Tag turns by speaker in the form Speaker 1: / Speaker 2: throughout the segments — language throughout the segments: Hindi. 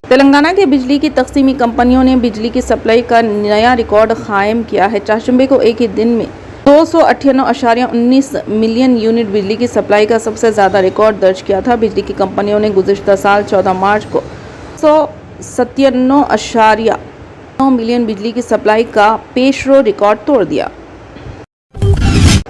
Speaker 1: तेलंगाना के बिजली की तकसीमी कंपनियों ने बिजली की सप्लाई का नया रिकॉर्ड कायम किया है। चारशंबे को एक ही दिन में 298.19 मिलियन यूनिट बिजली की सप्लाई का सबसे ज़्यादा रिकॉर्ड दर्ज किया था। बिजली की कंपनियों ने गुज़िश्ता साल 14 मार्च को 197.9 मिलियन बिजली की सप्लाई का पेशरो रिकॉर्ड तोड़ दिया।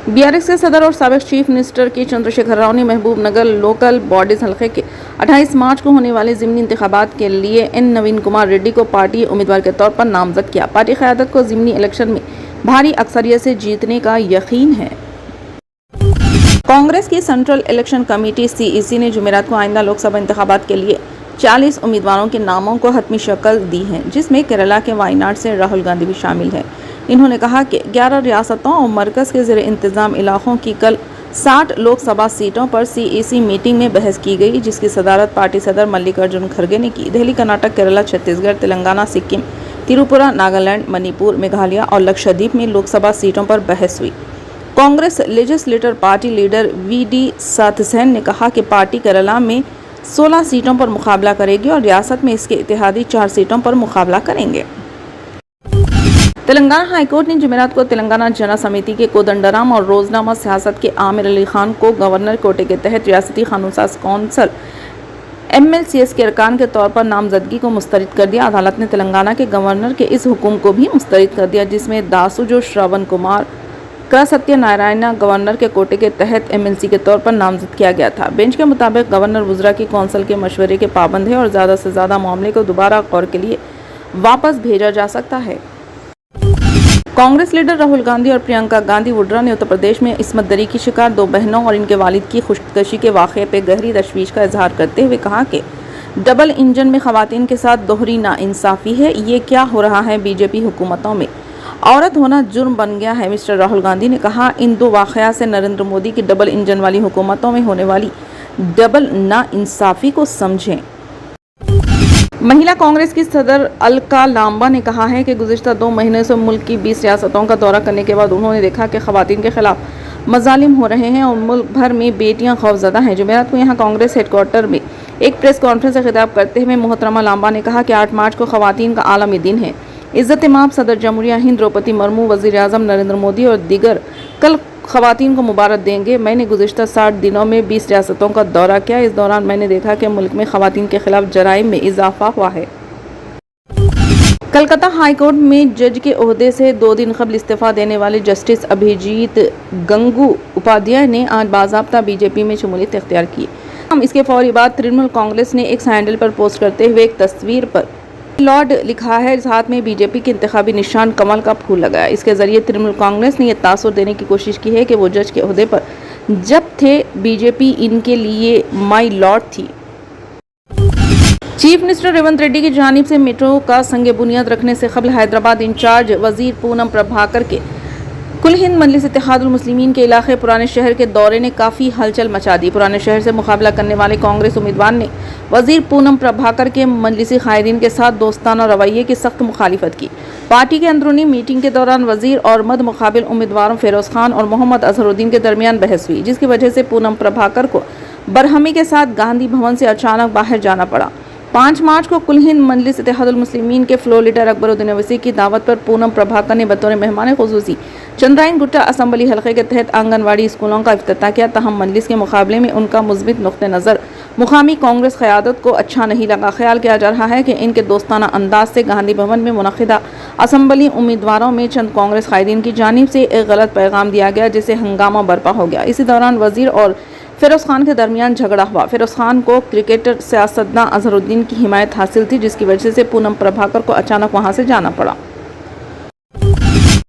Speaker 1: बीआरएस के सदर और साबिक चीफ मिनिस्टर के चंद्रशेखर राव ने महबूब नगर लोकल बॉडीज हल्के के 28 मार्च को होने वाले ज़िमनी इंतखाबात के लिए एन नवीन कुमार रेड्डी को पार्टी उम्मीदवार के तौर पर नामजद किया। पार्टी क़यादत को ज़िमनी इलेक्शन में भारी अक्सरियत से जीतने का यकीन है। कांग्रेस की सेंट्रल इलेक्शन कमेटी सीईसी ने जुमेरात को आइंदा लोकसभा इंतखाबात के लिए 40 उम्मीदवारों के नामों को हतमी शक्ल दी है, जिसमें केरला के वायनाड से राहुल गांधी भी शामिल है। इन्होंने कहा कि 11 रियासतों और मरकज़ के ज़ेर इंतज़ाम इलाकों की कल 60 लोकसभा सीटों पर सीईसी मीटिंग में बहस की गई, जिसकी सदारत पार्टी सदर मल्लिकार्जुन खड़गे ने की। दिल्ली, कर्नाटक, केरला, छत्तीसगढ़, तेलंगाना, सिक्किम, त्रिपुरा, नागालैंड, मणिपुर, मेघालय और लक्षद्वीप में लोकसभा सीटों पर बहस हुई। Congress legislator party leader V D Satheesan ने कहा कि पार्टी केरला में 16 सीटों पर मुकाबला करेगी और रियासत में इसके इत्तेहादी 4 सीटों पर मुकाबला करेंगे। तेलंगाना हाईकोर्ट ने जुमेरात को तेलंगाना जना समिति के कोदंडराम और रोजनामा सियासत के आमिर अली खान को गवर्नर कोटे के तहत रियासती कानून साज कौंसल MLCS के अरकान के तौर पर नामजदगी को मुस्तरद कर दिया। अदालत ने तेलंगाना के गवर्नर के इस हुक्म को भी मुस्तरद कर दिया, जिसमें दासुजो श्रवण कुमार का सत्य नारायणा गवर्नर के कोटे के तहत MLC के तौर पर नामजद किया गया था। बेंच के मुताबिक गवर्नर वुज़रा की कौंसल के मशवरे के पाबंद है और ज़्यादा से ज़्यादा मामले को दोबारा गौर के लिए वापस भेजा जा सकता है। कांग्रेस लीडर राहुल गांधी और प्रियंका गांधी वड्रा ने उत्तर प्रदेश में इस्मत दरी की शिकार 2 बहनों और इनके वालिद की खुदकुशी के वाक़े पर गहरी तशवीश का इजहार करते हुए कहा कि डबल इंजन में खवातीन के साथ दोहरी नाइंसाफ़ी है। ये क्या हो रहा है? बीजेपी हुकूमतों में औरत होना जुर्म बन गया है। मिस्टर राहुल गांधी ने कहा, इन 2 वाक़या से नरेंद्र मोदी की डबल इंजन वाली हुकूमतों में होने वाली डबल नाइंसाफ़ी को समझें। महिला कांग्रेस की सदर अलका लांबा ने कहा है कि गुज़िश्ता 2 महीने से मुल्क की 20 रियासतों का दौरा करने के बाद उन्होंने देखा कि खवातीन के खिलाफ मजालिम हो रहे हैं और मुल्क भर में बेटियां खौफज़दा हैं। जुमेरात को यहाँ कांग्रेस हेडक्वार्टर में एक प्रेस कॉन्फ्रेंस से खिताब करते हुए मोहतरमा लांबा ने कहा कि 8 मार्च को खवातीन का आलमी दिन है। इज़्ज़त-ए-माब सदर जमहूरिया हिंद द्रौपदी मुर्मू, वज़ीर-ए-आज़म नरेंद्र मोदी और दीगर कल खवातीन को मुबारक देंगे। मैंने गुज़िश्ता 60 दिनों में 20 रियासतों का दौरा किया। इस दौरान मैंने देखा कि मुल्क में खवातीन के खिलाफ जराइम में इजाफा हुआ है। कलकत्ता हाईकोर्ट में जज के ओहदे से 2 दिन कबल इस्तीफा देने वाले जस्टिस अभिजीत गंगू उपाध्याय ने आज बाज़ाब्ता बीजेपी में शमूलियत इख्तियार की। इसके फौरी बाद तृणमूल कांग्रेस ने एक हैंडल पर पोस्ट करते हुए एक तस्वीर पर लॉर्ड लिखा है, साथ में बीजेपी के इंतखाबी निशान कमल का फूल लगाया। इसके जरिए तृणमूल कांग्रेस ने यह तासुर देने की कोशिश की है कि वो जज के ओहदे पर जब थे बीजेपी इनके लिए माई लॉर्ड थी। चीफ मिनिस्टर रेवंत रेड्डी की जानिब से मेट्रो का संग बुनियाद रखने से कबल हैदराबाद इंचार्ज वजीर पूनम प्रभाकर के कुल हिंद मजलिस इत्तेहादुल मुस्लिमीन के इलाके पुराने शहर के दौरे ने काफ़ी हलचल मचा दी। पुराने शहर से मुकाबला करने वाले कांग्रेस उम्मीदवार ने वजीर पूनम प्रभाकर के मजलिसी कायदीन के साथ दोस्ताना रवैये की सख्त मुखालिफत की। पार्टी के अंदरूनी मीटिंग के दौरान वजीर और मद मुकाबिल उम्मीदवारों फिरोज खान और मोहम्मद अजहरुद्दीन के दरमियान बहस हुई, जिसकी वजह से पूनम प्रभाकर को बरहमी के साथ गांधी भवन से अचानक बाहर जाना पड़ा। 5 मार्च को कुल हिंद मजलिस इत्तेहादुल मुस्लिमीन के फ्लोर लीडर अकबरुद्दीन अवैसी की दावत पर पूनम प्रभाकर ने बतौर मेहमान खुसूसी चंद्रायन गुट्टा असम्बली हल्के के तहत आंगनवाड़ी स्कूलों का इफ्तिताह किया। तहम मजलिस के मुकाबले में उनका मुस्बित नुक्ते नज़र मुकामी कांग्रेस क़यादत को अच्छा नहीं लगा। ख्याल किया जा रहा है कि इनके दोस्ताना अंदाज से गांधी भवन में मुनक़िदा असम्बली उम्मीदवारों में चंद कांग्रेस कायदीन की जानिब से एक गलत पैगाम दिया गया, जिससे हंगामा बर्पा हो गया। इसी दौरान वजीर और फिरोज खान के दरमियान झगड़ा हुआ। फिरोज खान को क्रिकेटर सियासतदान अजहरुद्दीन की हिमायत हासिल थी, जिसकी वजह से पूनम प्रभाकर को अचानक वहां से जाना पड़ा।